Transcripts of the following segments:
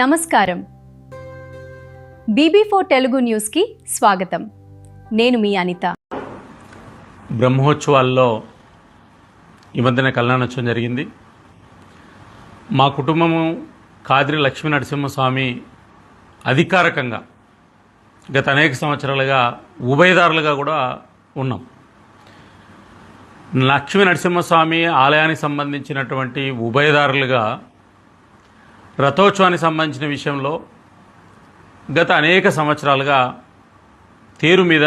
నమస్కారం. BB4 తెలుగు న్యూస్కి స్వాగతం. నేను మీ అనిత. బ్రహ్మోత్సవాల్లో ఈ మధ్యన కళ్యాణోత్సవం జరిగింది. మా కుటుంబము కాద్రి లక్ష్మీ నరసింహస్వామి అధికారికంగా గత అనేక సంవత్సరాలుగా ఉభయదారులుగా కూడా ఉన్నాం. లక్ష్మీ నరసింహస్వామి ఆలయానికి సంబంధించినటువంటి ఉభయదారులుగా రథోత్సవానికి సంబంధించిన విషయంలో గత అనేక సంవత్సరాలుగా తేరు మీద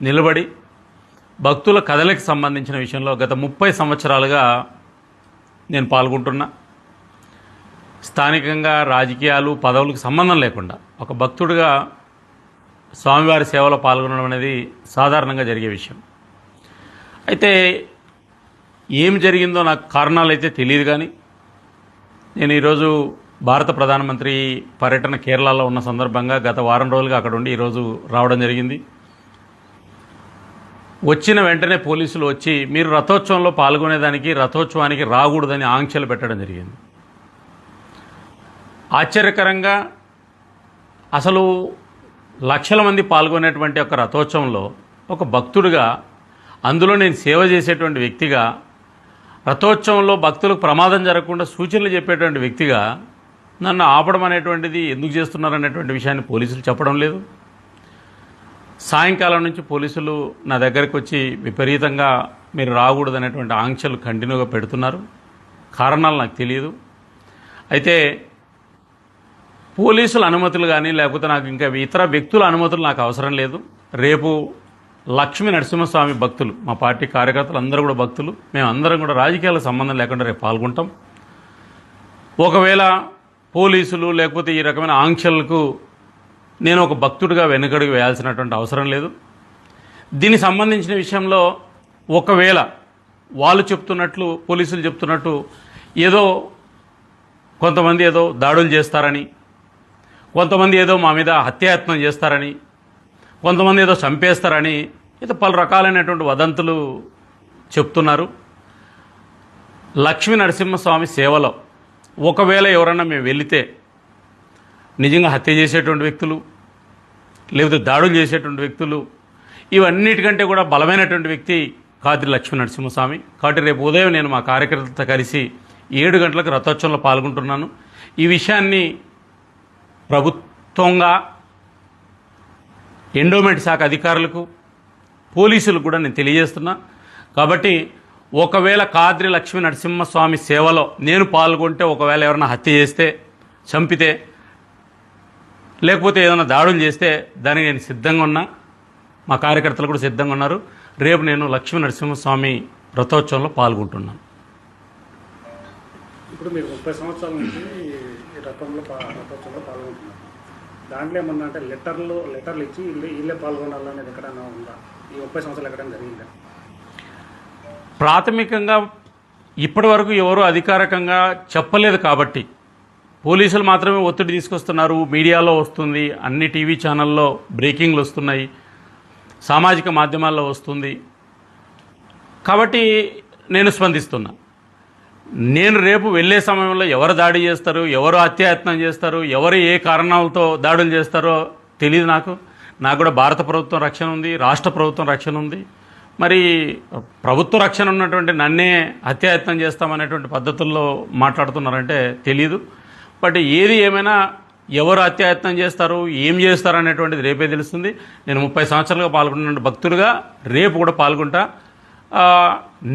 నిలబడి భక్తుల కథలకు సంబంధించిన విషయంలో గత 30 సంవత్సరాలుగా నేను పాల్గొంటున్నా. స్థానికంగా రాజకీయాలు పదవులకు సంబంధం లేకుండా ఒక భక్తుడిగా స్వామివారి సేవలో పాల్గొనడం అనేది సాధారణంగా జరిగే విషయం. అయితే ఏం జరిగిందో నాకు కారణాలు అయితే తెలియదు. కానీ నేను ఈరోజు భారత ప్రధానమంత్రి పర్యటన కేరళలో ఉన్న సందర్భంగా గత వారం రోజులుగా అక్కడ ఉండి ఈరోజు రావడం జరిగింది. వచ్చిన వెంటనే పోలీసులు వచ్చి మీరు రథోత్సవంలో పాల్గొనేదానికి రథోత్సవానికి రాకూడదని ఆంక్షలు పెట్టడం జరిగింది. ఆశ్చర్యకరంగా అసలు లక్షల మంది పాల్గొనేటువంటి ఒక రథోత్సవంలో ఒక భక్తుడిగా, అందులో నేను సేవ చేసేటువంటి వ్యక్తిగా, రథోత్సవంలో భక్తులకు ప్రమాదం జరగకుండా సూచనలు చెప్పేటువంటి వ్యక్తిగా నన్ను ఆపడం అనేటువంటిది ఎందుకు చేస్తున్నారనేటువంటి విషయాన్ని పోలీసులు చెప్పడం లేదు. సాయంకాలం నుంచి పోలీసులు నా దగ్గరికి వచ్చి విపరీతంగా మీరు రాకూడదు అనేటువంటి ఆంక్షలు కంటిన్యూగా పెడుతున్నారు. కారణాలు నాకు తెలియదు. అయితే పోలీసుల అనుమతులు కానీ లేకపోతే నాకు ఇంకా ఇతర వ్యక్తుల అనుమతులు నాకు అవసరం లేదు. రేపు లక్ష్మీ నరసింహస్వామి భక్తులు, మా పార్టీ కార్యకర్తలు అందరూ కూడా భక్తులు, మేము అందరం కూడా రాజకీయాలకు సంబంధం లేకుండా రేపు పాల్గొంటాం. ఒకవేళ పోలీసులు లేకపోతే ఈ రకమైన ఆంక్షలకు నేను ఒక భక్తుడిగా వెనుకడుగు వేయాల్సినటువంటి అవసరం లేదు. దీనికి సంబంధించిన విషయంలో ఒకవేళ వాళ్ళు చెప్తున్నట్లు, పోలీసులు చెప్తున్నట్టు ఏదో కొంతమంది ఏదో దాడులు చేస్తారని, కొంతమంది ఏదో మా మీద హత్యాయత్నం చేస్తారని, కొంతమంది ఏదో చంపేస్తారని ఏదో పలు రకాలైనటువంటి వదంతులు చెప్తున్నారు. లక్ష్మీ నరసింహస్వామి సేవలో ఒకవేళ ఎవరన్నా మేము వెళితే నిజంగా హత్య చేసేటువంటి వ్యక్తులు, లేకపోతే దాడులు చేసేటువంటి వ్యక్తులు, ఇవన్నిటికంటే కూడా బలమైనటువంటి వ్యక్తి కాద్రి లక్ష్మీ నరసింహస్వామి. కాబట్టి రేపు ఉదయం నేను మా కార్యకర్తలతో కలిసి 7 గంటలకు రథోత్సవంలో పాల్గొంటున్నాను. ఈ విషయాన్ని ప్రభుత్వంగా, ఎండోమెంట్ శాఖ అధికారులకు, పోలీసులకు కూడా నేను తెలియజేస్తున్నా. కాబట్టి ఒకవేళ కాద్రి లక్ష్మీ నరసింహస్వామి సేవలో నేను పాల్గొంటే, ఒకవేళ ఎవరైనా హత్య చేస్తే, చంపితే, లేకపోతే ఏదైనా దాడులు చేస్తే దానికి నేను సిద్ధంగా ఉన్నా. మా కార్యకర్తలు కూడా సిద్ధంగా ఉన్నారు. రేపు నేను లక్ష్మీ నరసింహస్వామి రథోత్సవంలో పాల్గొంటున్నాను. ఇప్పుడు మీరు 30 సంవత్సరాల నుంచి రథోత్సవంలో పాల్గొంటున్నారు. దాంట్లో ఏమన్నా అంటే లెటర్లు ఇచ్చి ఇల్లే పాల్గొనాలనేది ఎక్కడైనా ఉందా? ఈ 30 సంవత్సరాలు ఎక్కడైనా జరిగిందా? ప్రాథమికంగా ఇప్పటి వరకు ఎవరు అధికారికంగా చెప్పలేదు. కాబట్టి పోలీసులు మాత్రమే ఒత్తిడి తీసుకొస్తున్నారు. మీడియాలో వస్తుంది, అన్ని టీవీ ఛానల్లో బ్రేకింగ్లు వస్తున్నాయి, సామాజిక మాధ్యమాల్లో వస్తుంది. కాబట్టి నేను స్పందిస్తున్నా. నేను రేపు వెళ్ళే సమయంలో ఎవరు దాడి చేస్తారు, ఎవరు హత్యాయత్నం చేస్తారు, ఎవరు ఏ కారణాలతో దాడులు చేస్తారో తెలియదు. నాకు కూడా భారత ప్రభుత్వం రక్షణ ఉంది, రాష్ట్ర ప్రభుత్వం రక్షణ ఉంది. మరి ప్రభుత్వ రక్షణ ఉన్నటువంటి నన్నే హత్యాయత్నం చేస్తామనేటువంటి పద్ధతుల్లో మాట్లాడుతున్నారంటే తెలియదు. బట్ ఏది ఏమైనా ఎవరు హత్యాయత్నం చేస్తారు, ఏం చేస్తారు అనేటువంటిది రేపే తెలుస్తుంది. నేను 30 సంవత్సరాలుగా పాల్గొన్న భక్తుడిగా రేపు కూడా పాల్గొంటా.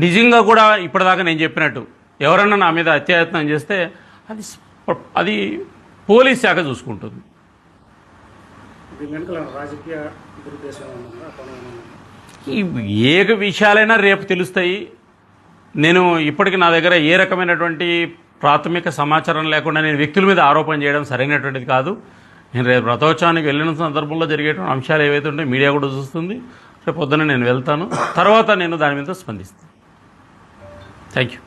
నిజంగా కూడా ఇప్పటిదాకా నేను చెప్పినట్టు ఎవరన్నా నా మీద హత్యాయత్నం చేస్తే అది పోలీస్ శాఖ చూసుకుంటుంది. ఏ విషయాలైనా రేపు తెలుస్తాయి. నేను ఇప్పటికి నా దగ్గర ఏ రకమైనటువంటి ప్రాథమిక సమాచారం లేకుండా నేను వ్యక్తుల మీద ఆరోపణ చేయడం సరైనటువంటిది కాదు. నేను రేపు రథోత్సవానికి వెళ్ళిన సందర్భంలో జరిగేటువంటి అంశాలు ఏవైతే ఉంటాయో మీడియా కూడా చూస్తుంది. రేపు పొద్దున్న నేను వెళ్తాను, తర్వాత నేను దాని మీద స్పందిస్తాను. Thank you.